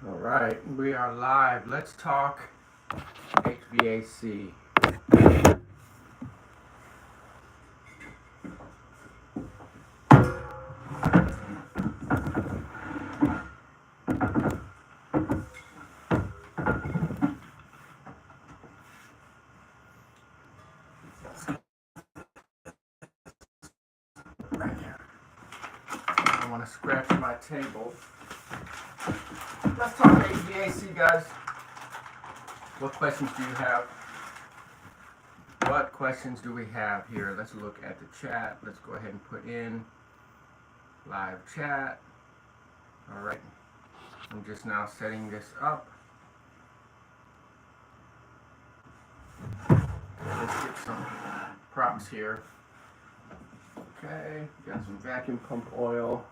All right, we are live. Let's talk HVAC. Right here. I don't want to scratch my table. Let's talk HVAC, guys. What questions do you have? What questions do we have here? Let's look at the chat. Let's go ahead and put in live chat. All right. I'm just now setting this up. Let's get some props here. Okay, got some vacuum pump oil.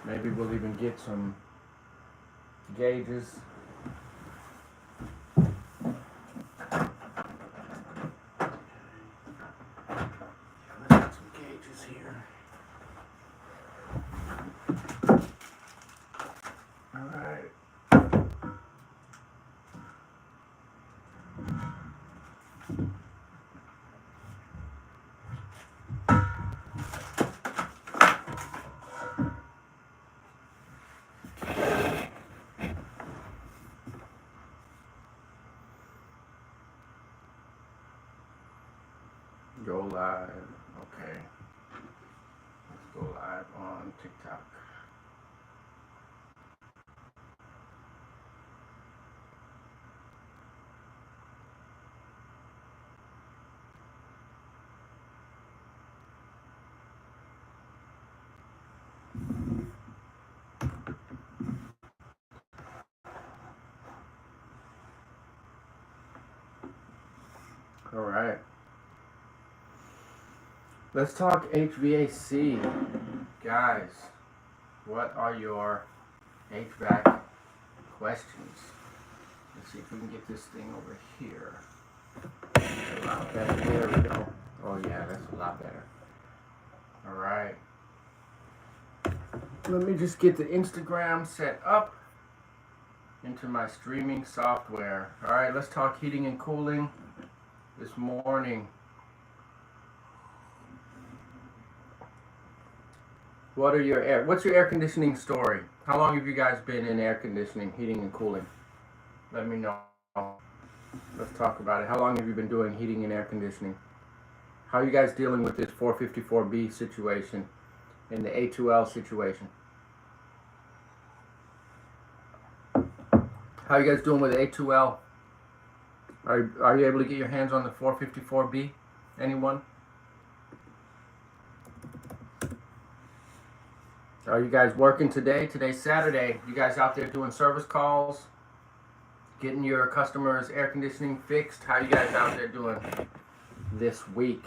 Maybe we'll even get some gauges. Let's get some gauges here. All right. Go live. Okay. Let's go live on TikTok. All right. Let's talk HVAC. Guys, what are your HVAC questions? Let's see if we can get this thing over here. A lot better. There we go. Oh yeah, that's a lot better. All right. Let me just get the Instagram set up into my streaming software. All right, let's talk heating and cooling this morning. What's your air conditioning story? How long have you guys been in air conditioning, heating and cooling? Let me know. Let's talk about it. How long have you been doing heating and air conditioning? How are you guys dealing with this 454B situation and the A2L situation? How are you guys doing with A2L? Are you able to get your hands on the 454B? Anyone? Are you guys working today? Today's Saturday. You guys out there doing service calls? Getting your customers' air conditioning fixed? How you guys out there doing this week?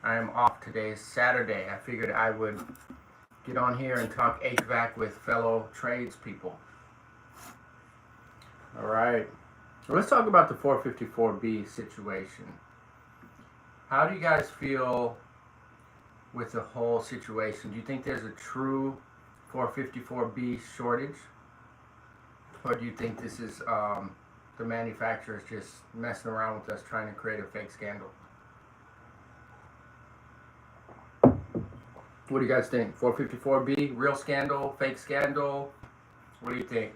I am off. Today is Saturday. I figured I would get on here and talk HVAC with fellow tradespeople. All right. Let's talk about the 454B situation. How do you guys feel with the whole situation? Do you think there's a true 454B shortage? Or do you think this is the manufacturers just messing around with us trying to create a fake scandal? What do you guys think? 454B, real scandal, fake scandal? What do you think?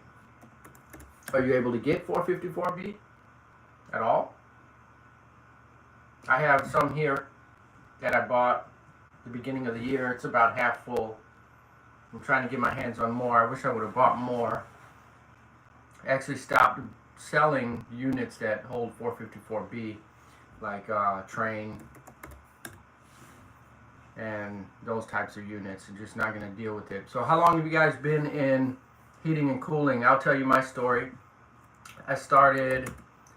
Are you able to get 454B at all? I have some here that I bought the beginning of the year. It's about half full. I'm trying to get my hands on more. I wish I would have bought more. I actually stopped selling units that hold 454B, like Train and those types of units. I'm just not going to deal with it. So how long have you guys been in heating and cooling? I'll tell you my story. I started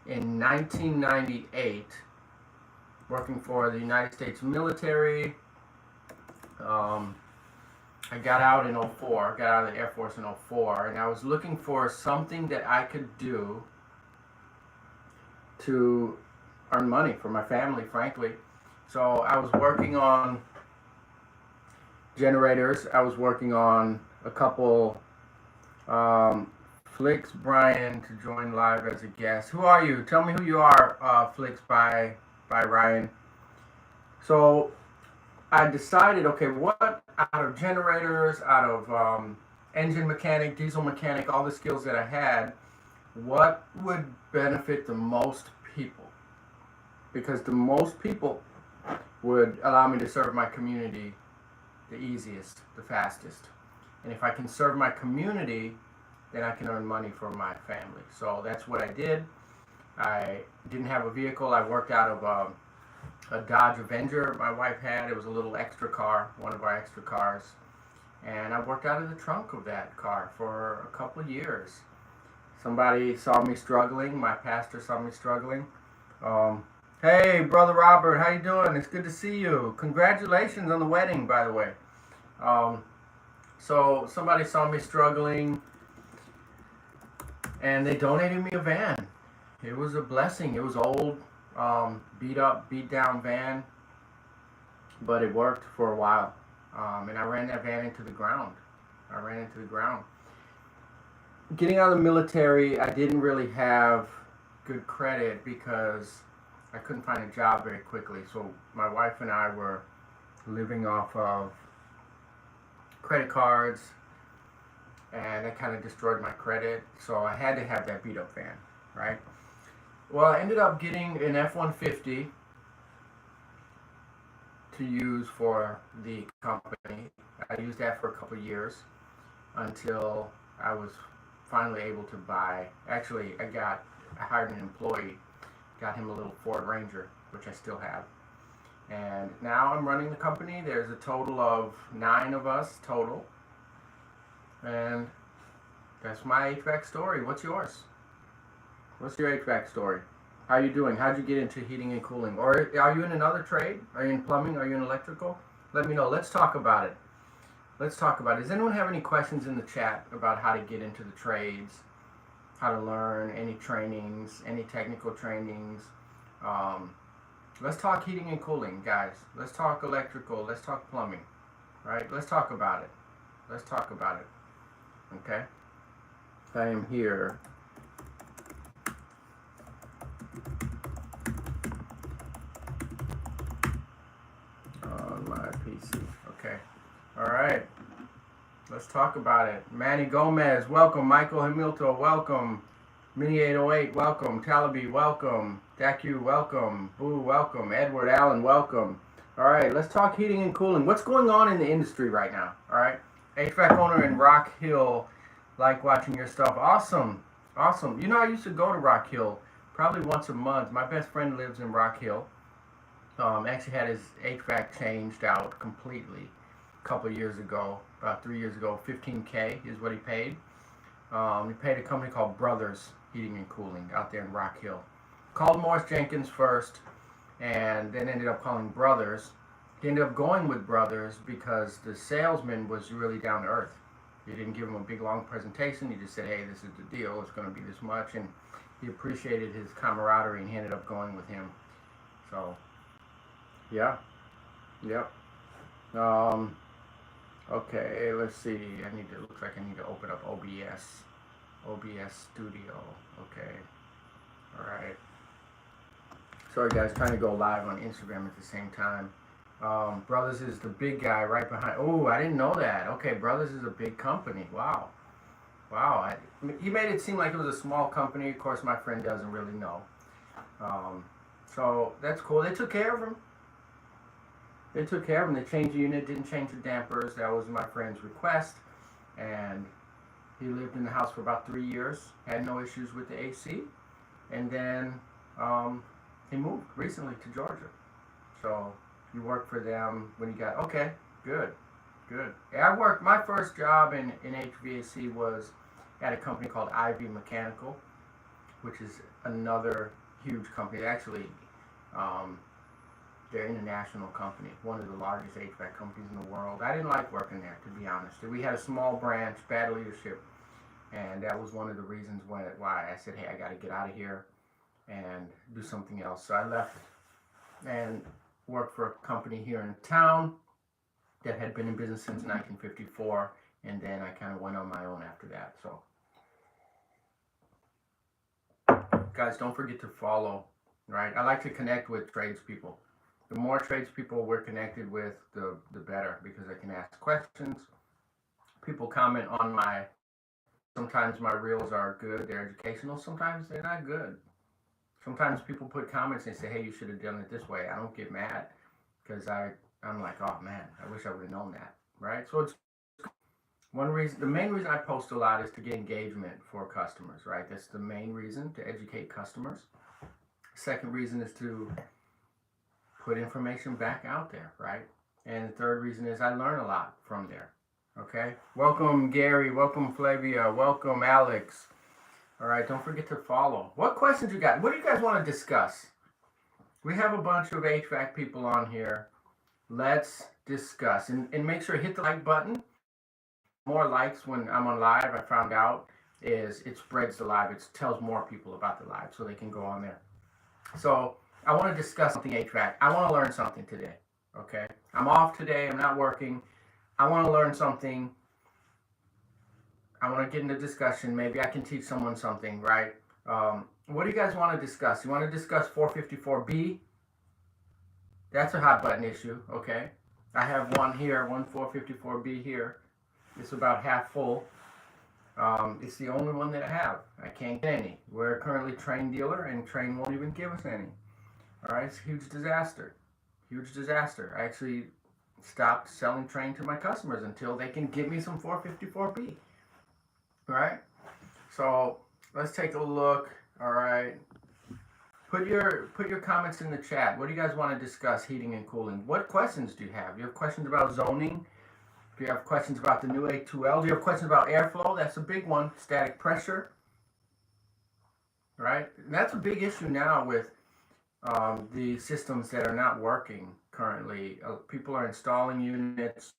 in 1998 working for the United States military. I got out in 04, got out of the Air Force in 04, and I was looking for something that I could do to earn money for my family, frankly. So I was working on generators, I was working on a couple. Flix Brian to join live as a guest. Who are you? Tell me who you are, Flix by Ryan. So I decided, okay, what out of generators, out of engine mechanic, diesel mechanic, all the skills that I had, what would benefit the most people? Because the most people would allow me to serve my community the easiest, the fastest. And if I can serve my community, then I can earn money for my family. So that's what I did. I didn't have a vehicle. I worked out of a Dodge Avenger my wife had. It was a little extra car, one of our extra cars. And I worked out of the trunk of that car for a couple of years. Somebody saw me struggling. My pastor saw me struggling. Hey, Brother Robert, how you doing? It's good to see you. Congratulations on the wedding, by the way. So somebody saw me struggling, and they donated me a van. It was a blessing. It was old, beat down van, but it worked for a while. And I ran that van into the ground. Getting out of the military, I didn't really have good credit because I couldn't find a job very quickly. So my wife and I were living off of credit cards, and that kind of destroyed my credit. So I had to have that beat up van, right? Well, I ended up getting an F-150 to use for the company. I used that for a couple of years until I was finally able to buy. Actually, I hired an employee, got him a little Ford Ranger, which I still have. And now I'm running the company. There's a total of 9 of us total. And that's my HVAC story. What's yours? What's your HVAC story? How are you doing? How'd you get into heating and cooling? Or are you in another trade? Are you in plumbing? Are you in electrical? Let me know. Let's talk about it. Does anyone have any questions in the chat about how to get into the trades? How to learn, any trainings, any technical trainings? Let's talk heating and cooling, guys. Let's talk electrical. Let's talk plumbing, right? Let's talk about it. Okay? I am here. On my PC. Okay. All right. Let's talk about it. Manny Gomez, welcome. Michael Hamilton, welcome. Mini 808, welcome. Talabi, welcome. Dacu, welcome. Boo, welcome. Edward Allen, welcome. All right, let's talk heating and cooling. What's going on in the industry right now? All right, HVAC owner in Rock Hill, like watching your stuff. Awesome. You know, I used to go to Rock Hill probably once a month. My best friend lives in Rock Hill. Actually had his HVAC changed out completely a couple of years ago, about 3 years ago. $15K is what he paid. He paid a company called Brothers Heating and Cooling out there in Rock Hill. Called Morris Jenkins first, and then ended up calling Brothers. He ended up going with Brothers because the salesman was really down to earth. He didn't give him a big long presentation. He just said, hey, this is the deal. It's going to be this much. And he appreciated his camaraderie, and he ended up going with him. So, yeah. Yep. Okay, let's see. Looks like I need to open up OBS Studio. Okay. All right. Sorry guys, trying to go live on Instagram at the same time. Brothers is the big guy right behind. Oh, I didn't know that. Okay, Brothers is a big company. Wow. He made it seem like it was a small company. Of course, my friend doesn't really know. So that's cool. They took care of him. They changed the unit, didn't change the dampers. That was my friend's request. And he lived in the house for about 3 years. Had no issues with the AC. And then he moved recently to Georgia. So you worked for them when you got, okay, good. Yeah, my first job in HVAC was at a company called Ivy Mechanical, which is another huge company. Actually, they're an international company, one of the largest HVAC companies in the world. I didn't like working there, to be honest. We had a small branch, bad leadership, and that was one of the reasons why I said, hey, I got to get out of here and do something else. So I left and worked for a company here in town that had been in business since 1954 and then I kind of went on my own after that. So, guys, don't forget to follow, right? I like to connect with tradespeople. The more tradespeople we're connected with, the better, because I can ask questions. People comment on sometimes my reels are good, they're educational, sometimes they're not good. Sometimes people put comments and say, hey, you should have done it this way. I don't get mad, because I'm like, oh man, I wish I would have known that, right? So it's one reason. The main reason I post a lot is to get engagement for customers, right? That's the main reason, to educate customers. Second reason is to put information back out there, right? And the third reason is I learn a lot from there. Okay, welcome Gary, welcome Flavia, welcome Alex. All right, don't forget to follow. What questions you got? What do you guys want to discuss? We have a bunch of HVAC people on here. Let's discuss, and make sure to hit the like button. More likes when I'm on live, I found out, is it spreads the live. It tells more people about the live so they can go on there. So I want to discuss something HVAC. I want to learn something today. Okay, I'm off today. I'm not working. I want to learn something. I want to get into discussion. Maybe I can teach someone something, right? What do you guys want to discuss? You want to discuss 454B? That's a hot button issue, okay? I have one here, one 454B here. It's about half full. It's the only one that I have. I can't get any. We're currently Trane dealer, and Trane won't even give us any. All right, it's a huge disaster. Huge disaster. I actually stopped selling Trane to my customers until they can give me some 454B. All right, so let's take a look. All right, put your comments in the chat. What do you guys want to discuss? Heating and cooling. What questions do you have? Do you have questions about zoning? Do you have questions about the new A2L? Do you have questions about airflow? That's a big one. Static pressure. Right, and that's a big issue now with the systems that are not working currently. People are installing units.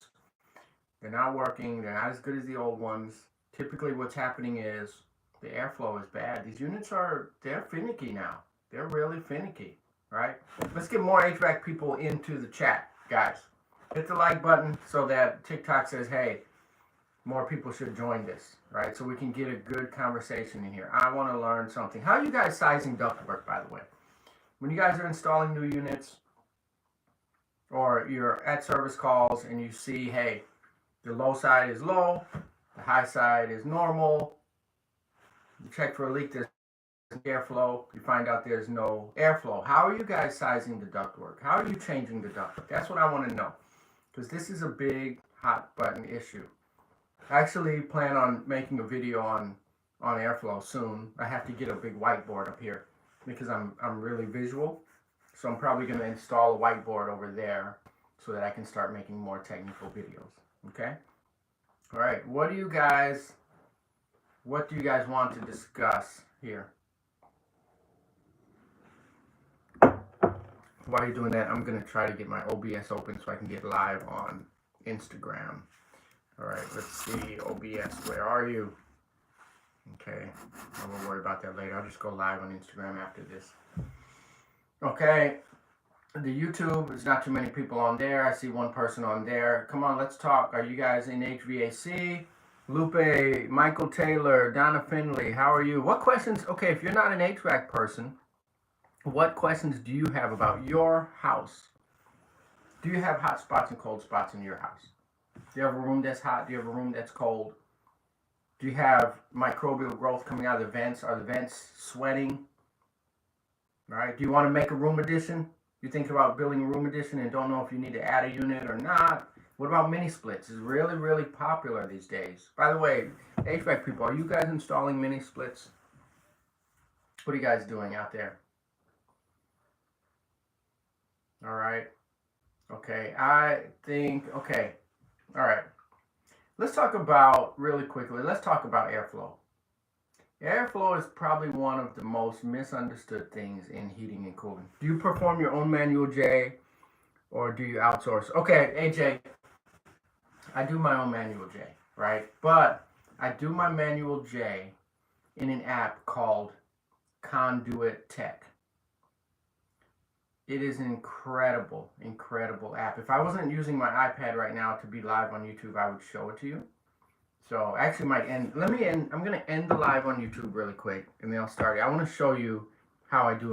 They're not working. They're not as good as the old ones. Typically what's happening is the airflow is bad. These units they're finicky now. They're really finicky, right? Let's get more HVAC people into the chat, guys. Hit the like button so that TikTok says, hey, more people should join this, right? So we can get a good conversation in here. I want to learn something. How are you guys sizing ductwork, by the way? When you guys are installing new units, or you're at service calls and you see, hey, the low side is low, the high side is normal. You check for a leak, there's airflow. You find out there's no airflow. How are you guys sizing the ductwork? How are you changing the ductwork? That's what I want to know, because this is a big hot button issue. I actually plan on making a video on airflow soon. I have to get a big whiteboard up here because I'm really visual. So I'm probably going to install a whiteboard over there so that I can start making more technical videos. Okay? All right. What do you guys want to discuss here? While you're doing that, I'm going to try to get my OBS open so I can get live on Instagram. All right, let's see, OBS, where are you? Okay, I won't worry about that later. I'll just go live on Instagram after this. Okay, the YouTube, there's not too many people on there. I see one person on there. Come on, let's talk. Are you guys in HVAC? Lupe, Michael Taylor, Donna Finley, how are you? What questions, okay, if you're not an HVAC person, what questions do you have about your house? Do you have hot spots and cold spots in your house? Do you have a room that's hot? Do you have a room that's cold? Do you have microbial growth coming out of the vents? Are the vents sweating? All right. Do you want to make a room addition? You think about building a room addition and don't know if you need to add a unit or not. What about mini splits? It's really, really popular these days. By the way, HVAC people, are you guys installing mini splits? What are you guys doing out there? All right. Okay. Okay. All right. Let's talk about, really quickly, let's talk about airflow. Airflow is probably one of the most misunderstood things in heating and cooling. Do you perform your own manual J, or do you outsource? Okay, AJ, I do my own manual J, right? But I do my manual J in an app called Conduit Tech. It is an incredible, incredible app. If I wasn't using my iPad right now to be live on YouTube, I would show it to you. So actually might end. I'm gonna end the live on YouTube really quick, and then I'll start it. I want to show you how I do